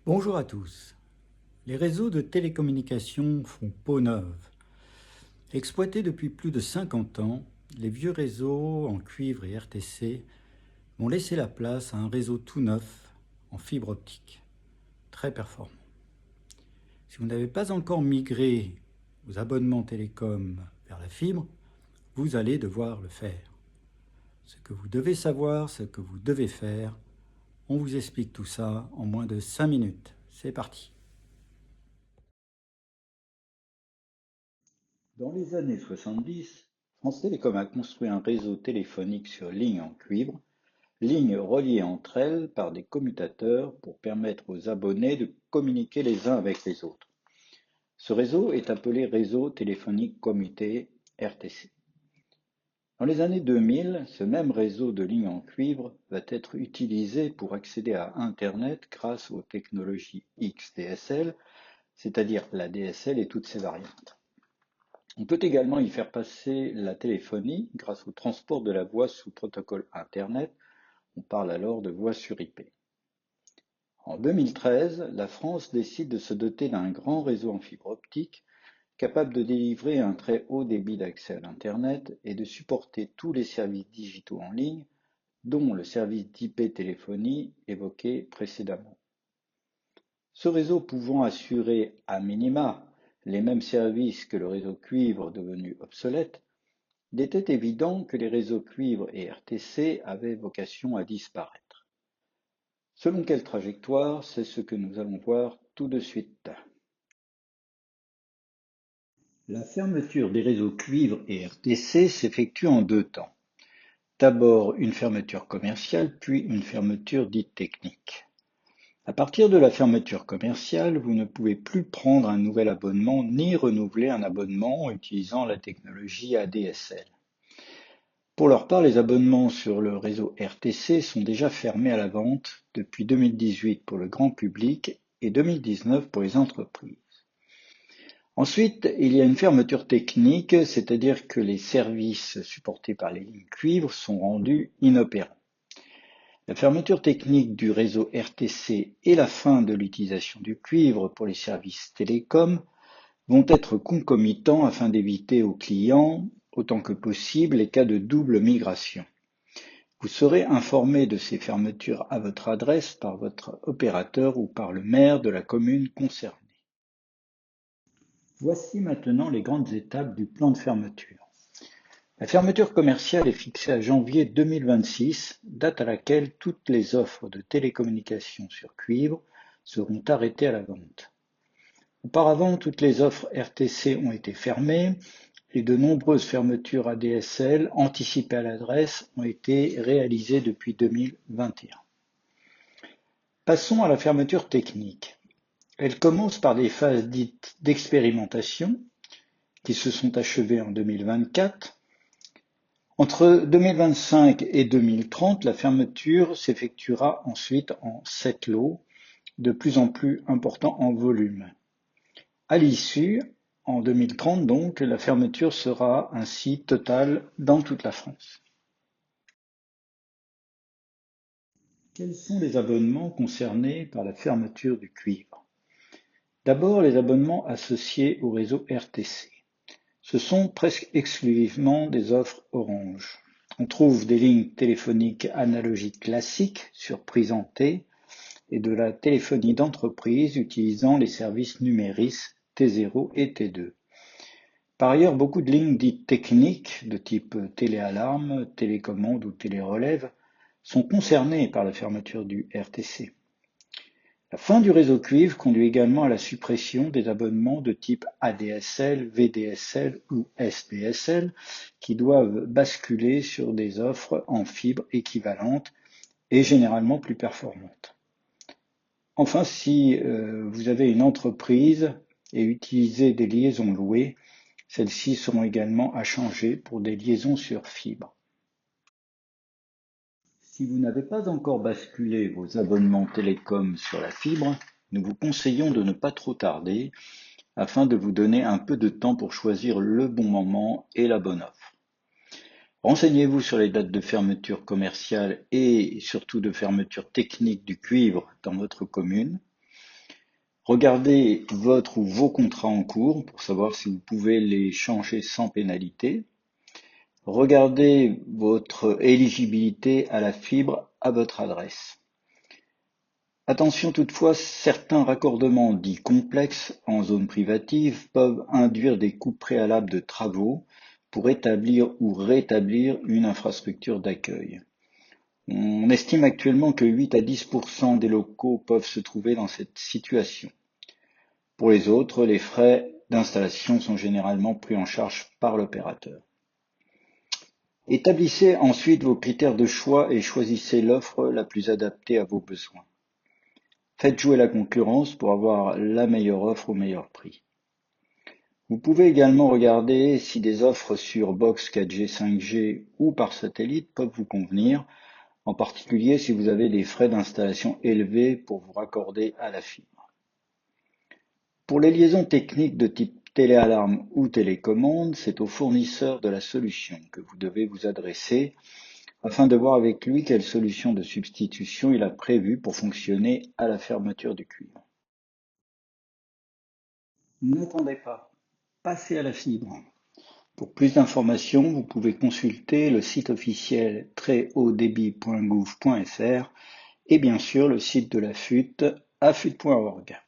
Bonjour à tous. Les réseaux de télécommunications font peau neuve. Exploités depuis plus de 50 ans, les vieux réseaux en cuivre et RTC vont laisser la place à un réseau tout neuf en fibre optique, très performant. Si vous n'avez pas encore migré vos abonnements télécom vers la fibre, vous allez devoir le faire. Ce que vous devez savoir, ce que vous devez faire, on vous explique tout ça en moins de 5 minutes. C'est parti. Dans les années 70, France Télécom a construit un réseau téléphonique sur ligne en cuivre, lignes reliées entre elles par des commutateurs pour permettre aux abonnés de communiquer les uns avec les autres. Ce réseau est appelé réseau téléphonique commuté RTC. Dans les années 2000, ce même réseau de lignes en cuivre va être utilisé pour accéder à Internet grâce aux technologies XDSL, c'est-à-dire la DSL et toutes ses variantes. On peut également y faire passer la téléphonie grâce au transport de la voix sous protocole Internet, on parle alors de voix sur IP. En 2013, la France décide de se doter d'un grand réseau en fibre optique capable de délivrer un très haut débit d'accès à l'Internet et de supporter tous les services digitaux en ligne, dont le service d'IP-téléphonie évoqué précédemment. Ce réseau pouvant assurer à minima les mêmes services que le réseau cuivre devenu obsolète, il était évident que les réseaux cuivre et RTC avaient vocation à disparaître. Selon quelle trajectoire, c'est ce que nous allons voir tout de suite. La fermeture des réseaux cuivre et RTC s'effectue en deux temps. D'abord une fermeture commerciale, puis une fermeture dite technique. À partir de la fermeture commerciale, vous ne pouvez plus prendre un nouvel abonnement ni renouveler un abonnement en utilisant la technologie ADSL. Pour leur part, les abonnements sur le réseau RTC sont déjà fermés à la vente depuis 2018 pour le grand public et 2019 pour les entreprises. Ensuite, il y a une fermeture technique, c'est-à-dire que les services supportés par les lignes cuivre sont rendus inopérants. La fermeture technique du réseau RTC et la fin de l'utilisation du cuivre pour les services télécoms vont être concomitants afin d'éviter aux clients, autant que possible, les cas de double migration. Vous serez informé de ces fermetures à votre adresse par votre opérateur ou par le maire de la commune concernée. Voici maintenant les grandes étapes du plan de fermeture. La fermeture commerciale est fixée à janvier 2026, date à laquelle toutes les offres de télécommunications sur cuivre seront arrêtées à la vente. Auparavant, toutes les offres RTC ont été fermées et de nombreuses fermetures ADSL anticipées à l'adresse ont été réalisées depuis 2021. Passons à la fermeture technique. Elle commence par des phases dites d'expérimentation qui se sont achevées en 2024. Entre 2025 et 2030, la fermeture s'effectuera ensuite en 7 lots, de plus en plus importants en volume. À l'issue, en 2030 donc, la fermeture sera ainsi totale dans toute la France. Quels sont les abonnements concernés par la fermeture du cuivre? D'abord, les abonnements associés au réseau RTC. Ce sont presque exclusivement des offres Orange. On trouve des lignes téléphoniques analogiques classiques sur prise en T et de la téléphonie d'entreprise utilisant les services Numéris T0 et T2. Par ailleurs, beaucoup de lignes dites techniques de type téléalarme, télécommande ou télérelève sont concernées par la fermeture du RTC. La fin du réseau cuivre conduit également à la suppression des abonnements de type ADSL, VDSL ou SDSL qui doivent basculer sur des offres en fibre équivalentes et généralement plus performantes. Enfin, si vous avez une entreprise et utilisez des liaisons louées, celles-ci seront également à changer pour des liaisons sur fibre. Si vous n'avez pas encore basculé vos abonnements télécom sur la fibre, nous vous conseillons de ne pas trop tarder afin de vous donner un peu de temps pour choisir le bon moment et la bonne offre. Renseignez-vous sur les dates de fermeture commerciale et surtout de fermeture technique du cuivre dans votre commune. Regardez votre ou vos contrats en cours pour savoir si vous pouvez les changer sans pénalité. Regardez votre éligibilité à la fibre à votre adresse. Attention toutefois, certains raccordements dits complexes en zone privative peuvent induire des coûts préalables de travaux pour établir ou rétablir une infrastructure d'accueil. On estime actuellement que 8 à 10% des locaux peuvent se trouver dans cette situation. Pour les autres, les frais d'installation sont généralement pris en charge par l'opérateur. Établissez ensuite vos critères de choix et choisissez l'offre la plus adaptée à vos besoins. Faites jouer la concurrence pour avoir la meilleure offre au meilleur prix. Vous pouvez également regarder si des offres sur box 4G, 5G ou par satellite peuvent vous convenir, en particulier si vous avez des frais d'installation élevés pour vous raccorder à la fibre. Pour les liaisons techniques de type téléalarme ou télécommande, c'est au fournisseur de la solution que vous devez vous adresser afin de voir avec lui quelle solution de substitution il a prévue pour fonctionner à la fermeture du cuivre. N'attendez pas, passez à la fibre. Pour plus d'informations, vous pouvez consulter le site officiel trèshautdébit.gouv.fr et bien sûr le site de la FUT, afut.org.